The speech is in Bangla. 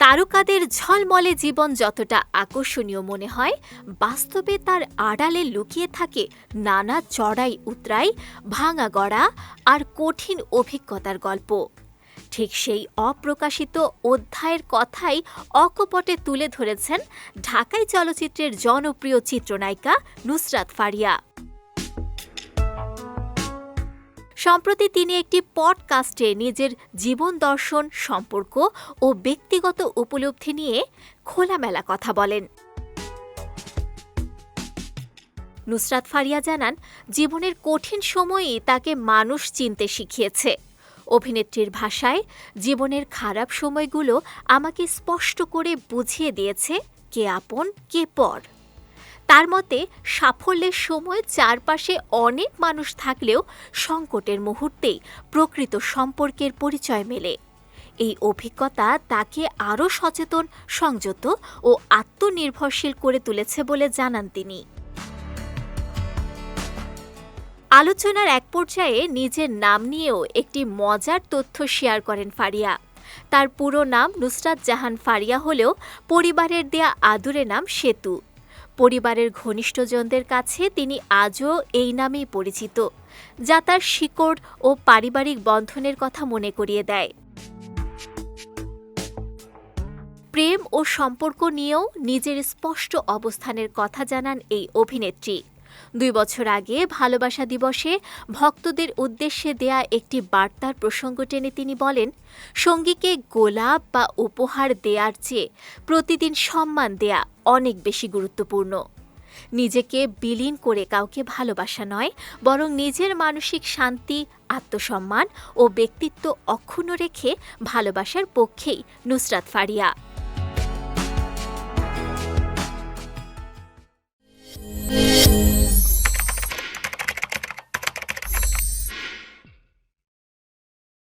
তারকাদের ঝলমলে জীবন যতটা আকর্ষণীয় মনে হয়, বাস্তবে তার আড়ালে লুকিয়ে থাকে নানা চড়াই উতরাই, ভাঙা গড়া আর কঠিন অভিজ্ঞতার গল্প। ঠিক সেই অপ্রকাশিত অধ্যায়ের কথাই অকপটে তুলে ধরেছেন ঢাকাই চলচ্চিত্রের জনপ্রিয় চিত্রনায়িকা নুসরাত ফারিয়া। সম্প্রতি তিনি একটি পডকাস্টে নিজের জীবন দর্শন, সম্পর্ক ও ব্যক্তিগত উপলব্ধি নিয়ে খোলামেলা কথা বলেন। নুসরাত ফারিয়া জানান, জীবনের কঠিন সময়ই তাকে মানুষ চিনতে শিখিয়েছে। অভিনেত্রীর ভাষায়, জীবনের খারাপ সময়গুলো আমাকে স্পষ্ট করে বুঝিয়ে দিয়েছে কে আপন কে পর। তার মতে, সাফল্যের সময় চারপাশে অনেক মানুষ থাকলেও সংকটের মুহূর্তেই প্রকৃত সম্পর্কের পরিচয় মেলে। এই অভিজ্ঞতা তাকে আরও সচেতন, সংযত ও আত্মনির্ভরশীল করে তুলেছে বলে জানান তিনি। আলোচনার এক পর্যায়ে নিজের নাম নিয়েও একটি মজার তথ্য শেয়ার করেন ফারিয়া। তার পুরো নাম নুসরাত জাহান ফারিয়া হলেও পরিবারের দেয়া আদুরে নাম সেতু। পরিবারের ঘনিষ্ঠজনদের কাছে তিনি আজও এই নামেই পরিচিত, যা তার শিকড় ও পারিবারিক বন্ধনের কথা মনে করিয়ে দেয়। প্রেম ও সম্পর্ক নিয়েও নিজের স্পষ্ট অবস্থানের কথা জানান এই অভিনেত্রী। 2 বছর আগে ভালোবাসা দিবসে ভক্তদের উদ্দেশ্যে দেয়া একটি বার্তার প্রসঙ্গ টেনে তিনি বলেন, সঙ্গীকে গোলাপ বা উপহার দেয়ার চেয়ে প্রতিদিন সম্মান দেয়া অনেক বেশি গুরুত্বপূর্ণ। নিজেকে বিলীন করে কাউকে ভালোবাসা নয়, বরং নিজের মানসিক শান্তি, আত্মসম্মান ও ব্যক্তিত্ব অক্ষুণ্ণ রেখে ভালোবাসার পক্ষেই নুসরাত ফারিয়া।